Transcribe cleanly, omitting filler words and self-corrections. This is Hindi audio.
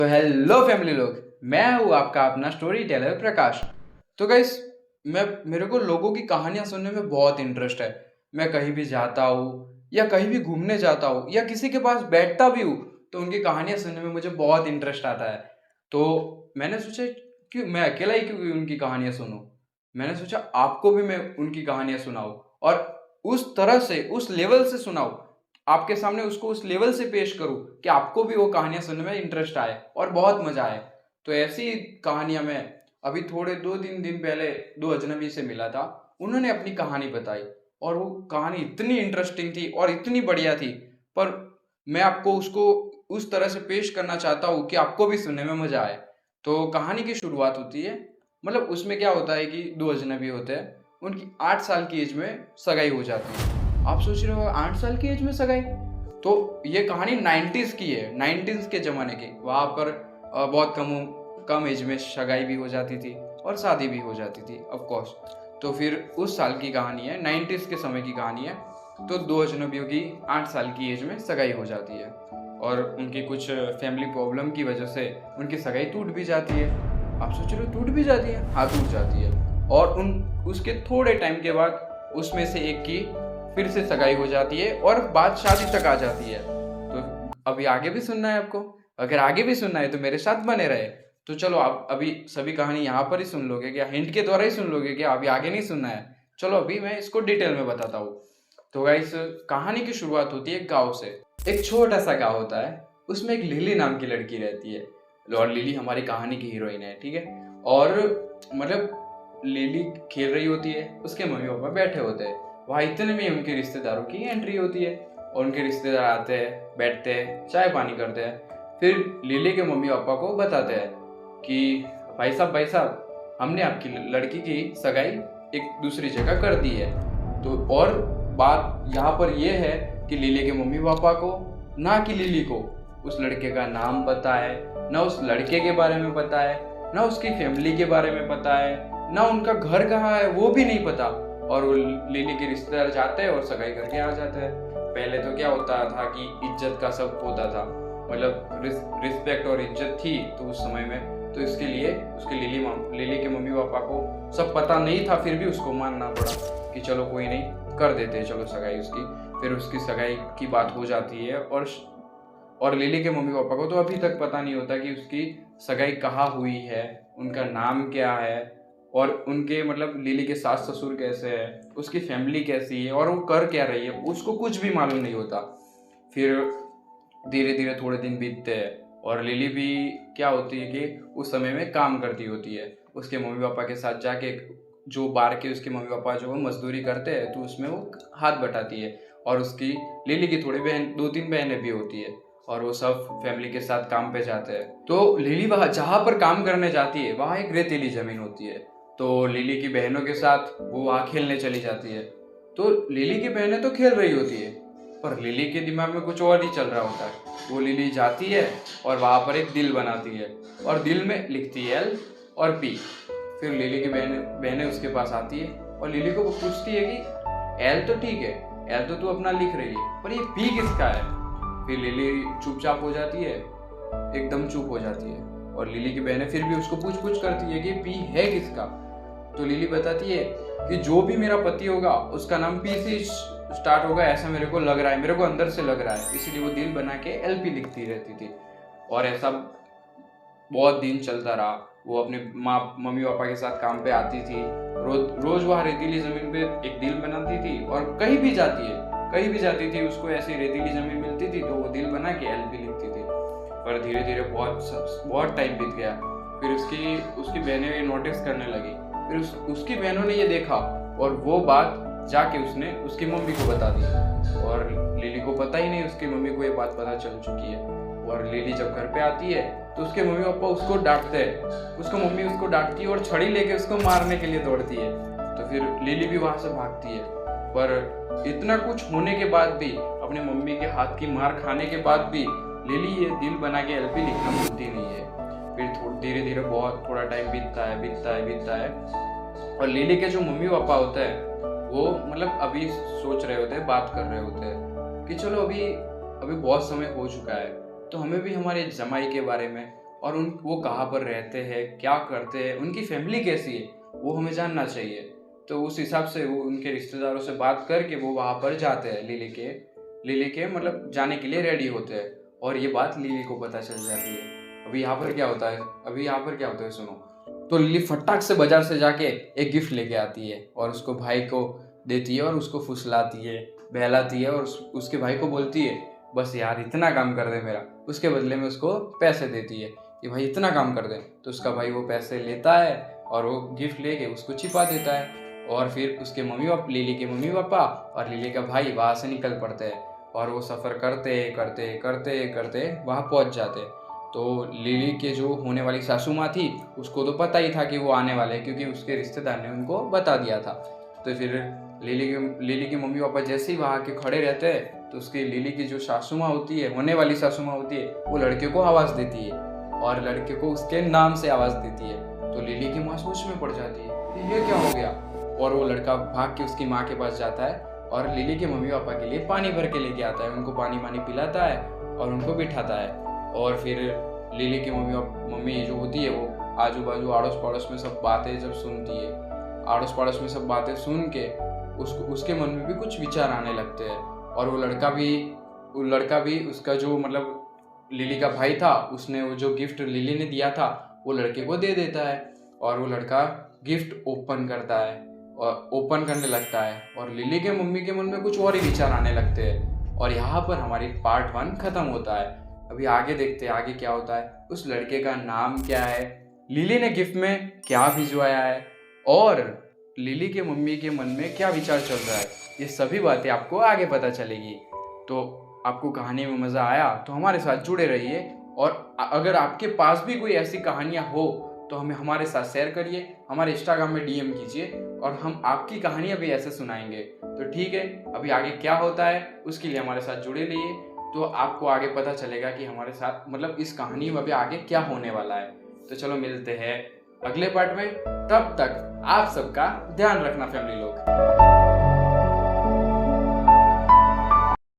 तो हेलो फैमिली लोग, मैं हूँ आपका अपना स्टोरी टेलर प्रकाश। तो गाइस, मेरे को लोगों की कहानियां सुनने में बहुत इंटरेस्ट है। मैं कहीं भी जाता हूँ या कहीं भी घूमने जाता हूँ या किसी के पास बैठता भी हूँ तो उनकी कहानियां सुनने में मुझे बहुत इंटरेस्ट आता है। तो मैंने सोचा कि मैं अकेला ही क्यों उनकी कहानियां सुनूं। मैंने सोचा आपको भी मैं उनकी कहानियां सुनाऊं और उस तरह से, उस लेवल से सुनाऊं, आपके सामने उसको उस लेवल से पेश करूं कि आपको भी वो कहानियां सुनने में इंटरेस्ट आए और बहुत मजा आए। तो ऐसी कहानियां मैं अभी थोड़े 2-3 दिन पहले 2 अजनबी से मिला था। उन्होंने अपनी कहानी बताई और वो कहानी इतनी इंटरेस्टिंग थी और इतनी बढ़िया थी। पर मैं आपको उसको उस तरह से पेश करना चाहता हूँ कि आपको भी सुनने में मजा आए। तो कहानी की शुरुआत होती है, मतलब उसमें क्या होता है कि 2 अजनबी होते हैं, उनकी 8 साल की एज में सगाई हो जाती है। आप सोच रहे हो 8 साल की एज में सगाई? तो ये कहानी 90s की है, 90s के ज़माने की। वहाँ पर बहुत कम एज में सगाई भी हो जाती थी और शादी भी हो जाती थी, ऑफ कोर्स। तो फिर उस साल की कहानी है, 90s के समय की कहानी है। तो 2 अजनबियों की 8 साल की एज में सगाई हो जाती है और उनकी कुछ फैमिली प्रॉब्लम की वजह से उनकी सगाई टूट भी जाती है। आप सोच रहे हो टूट भी जाती है? हाँ, टूट जाती है। और उसके थोड़े टाइम के बाद उसमें से एक की फिर से सगाई हो जाती है और बात शादी तक आ जाती है। तो अभी आगे भी सुनना है आपको? अगर आगे भी सुनना है तो मेरे साथ बने रहे। तो चलो, आप अभी सभी कहानी यहाँ पर ही सुन लोगे क्या? हिंट के द्वारा ही सुन लोगे क्या? अभी आगे नहीं सुनना है? चलो अभी मैं इसको डिटेल में बताता हूँ। तो गाइस, कहानी की शुरुआत होती है गाँव से। एक छोटा सा गाँव होता है, उसमें एक लिली नाम की लड़की रहती है और लिली हमारी कहानी की हीरोइन है, ठीक है। और मतलब लिली खेल रही होती है, उसके मम्मी पापा बैठे होते हैं। वहाँ इतने में उनके रिश्तेदारों की एंट्री होती है और उनके रिश्तेदार आते हैं, बैठते हैं, चाय पानी करते हैं। फिर लिली के मम्मी पापा को बताते हैं कि भाई साहब, हमने आपकी लड़की की सगाई एक दूसरी जगह कर दी है। तो और बात यहाँ पर यह है कि लिली के मम्मी पापा को, ना कि लिली को, उस लड़के का नाम पता है, ना उस लड़के के बारे में पता है, ना उसकी फैमिली के बारे में पता है, ना उनका घर कहाँ है वो भी नहीं पता। और वो लिली के रिश्तेदार जाते हैं और सगाई करके आ जाते हैं। पहले तो क्या होता था कि इज्जत का सब होता था, मतलब रिस्पेक्ट और इज्जत थी तो उस समय में। तो इसके लिए उसके लिली के मम्मी पापा को सब पता नहीं था, फिर भी उसको मानना पड़ा कि चलो कोई नहीं, कर देते हैं चलो सगाई उसकी। फिर उसकी सगाई की बात हो जाती है और लिली के मम्मी पापा को तो अभी तक पता नहीं होता कि उसकी सगाई कहाँ हुई है, उनका नाम क्या है, और उनके मतलब लिली के सास ससुर कैसे है, उसकी फैमिली कैसी है और वो कर क्या रही है, उसको कुछ भी मालूम नहीं होता। फिर धीरे धीरे थोड़े दिन बीतते हैं और लिली भी क्या होती है कि उस समय में काम करती होती है उसके मम्मी पापा के साथ जाके। जो बाहर के उसके मम्मी पापा जो मजदूरी करते हैं तो उसमें वो हाथ बटाती है। और उसकी लिली की थोड़ी बहन, 2-3 बहनें भी होती है और वो सब फैमिली के साथ काम पे जाते हैं। तो लिली वहाँ जहाँ पर काम करने जाती है वहाँ एक रेतीली जमीन होती है। तो लिली की बहनों के साथ वो वहाँ खेलने चली जाती है। तो लिली की बहनें तो खेल रही होती है पर लिली के दिमाग में कुछ और ही चल रहा होता है। वो लिली जाती है और वहाँ पर एक दिल बनाती है और दिल में लिखती है एल और पी। फिर लिली की बहनें उसके पास आती है और लिली को वो पूछती है कि एल तो ठीक है, एल तो तू अपना लिख रही है, पर ये पी किसका है? फिर लिली चुपचाप हो जाती है, एकदम चुप हो जाती है। और लिली की बहनें फिर भी उसको पूछ पूछ करती है कि पी है किसका? तो लिली बताती है कि जो भी मेरा पति होगा उसका नाम पी से स्टार्ट होगा, ऐसा मेरे को लग रहा है, मेरे को अंदर से लग रहा है। इसीलिए वो दिल बना के एलपी लिखती रहती थी। और ऐसा बहुत दिन चलता रहा। वो अपने मम्मी पापा के साथ काम पे आती थी, रोज वहाँ रेतीली जमीन पे एक दिल बनाती थी और कहीं भी जाती थी उसको ऐसी रेतीली जमीन मिलती थी तो वो दिल बना के एलपी लिखती थी। पर धीरे धीरे बहुत टाइम बीत गया। फिर उसकी बहनें नोटिस करने लगी। फिर उसकी बहनों ने ये देखा और वो बात जाके उसने उसकी मम्मी को बता दी। और लिली को पता ही नहीं उसकी मम्मी को ये बात पता चल चुकी है। और लिली जब घर पे आती है तो उसके मम्मी पापा उसको डांटते हैं, उसको मम्मी उसको डांटती है और छड़ी लेके उसको मारने के लिए दौड़ती है। तो फिर लिली भी वहां से भागती है। पर इतना कुछ होने के बाद भी, अपने मम्मी के हाथ की मार खाने के बाद भी, लिली ये दिल बना के एलपी लिखना भूलती नहीं है। फिर धीरे धीरे बहुत थोड़ा टाइम बीतता है और लिली के जो मम्मी पापा होते हैं वो मतलब अभी सोच रहे होते हैं, बात कर रहे होते हैं कि चलो अभी बहुत समय हो चुका है तो हमें भी हमारे जमाई के बारे में, और वो कहाँ पर रहते हैं, क्या करते हैं, उनकी फैमिली कैसी है, वो हमें जानना चाहिए। तो उस हिसाब से वो उनके रिश्तेदारों से बात करके वो वहाँ पर जाते हैं, लिली के मतलब जाने के लिए रेडी होते हैं। और ये बात लिली को पता चल जाती है। अभी यहाँ पर क्या होता है सुनो। तो लिली फटाक से बाजार से जाके एक गिफ्ट लेके आती है और उसको भाई को देती है और उसको फुसलाती है, बहलाती है और उसके भाई को बोलती है बस यार इतना काम कर दे मेरा। उसके बदले में उसको पैसे देती है कि भाई इतना काम कर दे। तो उसका भाई वो पैसे लेता है और वो गिफ्ट लेके उसको छिपा देता है। और फिर उसके लिली के मम्मी पापा और लिली का भाई वहाँ से निकल पड़ते हैं और वो सफ़र करते करते करते करते वहाँ पहुँच जाते। तो लिली के जो होने वाली सासू माँ थी उसको तो पता ही था कि वो आने वाले हैं, क्योंकि उसके रिश्तेदार ने उनको बता दिया था। तो फिर लिली के मम्मी पापा जैसे ही वहाँ के खड़े रहते हैं तो उसकी लिली की जो सासू माँ होती है, होने वाली सासू माँ होती है, वो लड़के को आवाज़ देती है और लड़के को उसके नाम से आवाज़ देती है। तो लिली की माँ सोच में पड़ जाती है ये क्या हो गया। और वो लड़का भाग के उसकी माँ के पास जाता है और लिली के मम्मी पापा के लिए पानी भर के लेके आता है, उनको पानी पिलाता है और उनको बिठाता है। और फिर लिली की मम्मी जो होती है वो आजू बाजू अड़ोस पड़ोस में सब बातें जब सुनती है, अड़ोस पड़ोस में सब बातें सुन के उसके मन में भी कुछ विचार आने लगते हैं। और वो लड़का भी उसका जो मतलब लिली का भाई था, उसने वो जो गिफ्ट लिली ने दिया था वो लड़के को दे देता है। और वो लड़का गिफ्ट ओपन करने लगता है और लिली के मम्मी के मन में कुछ और ही विचार आने लगते हैं। और यहाँ पर हमारी पार्ट 1 खत्म होता है। अभी आगे देखते हैं आगे क्या होता है, उस लड़के का नाम क्या है, लिली ने गिफ्ट में क्या भिजवाया है और लिली के मम्मी के मन में क्या विचार चल रहा है। ये सभी बातें आपको आगे पता चलेगी। तो आपको कहानी में मज़ा आया तो हमारे साथ जुड़े रहिए। और अगर आपके पास भी कोई ऐसी कहानियाँ हो तो हमें हमारे साथ शेयर करिए, हमारे इंस्टाग्राम में DM कीजिए और हम आपकी कहानियाँ भी ऐसे सुनाएंगे। तो ठीक है, अभी आगे क्या होता है उसके लिए हमारे साथ जुड़े रहिए, तो आपको आगे पता चलेगा कि हमारे साथ मतलब इस कहानी में भी आगे क्या होने वाला है। तो चलो मिलते हैं अगले पार्ट में, तब तक आप सबका ध्यान रखना फैमिली लोग।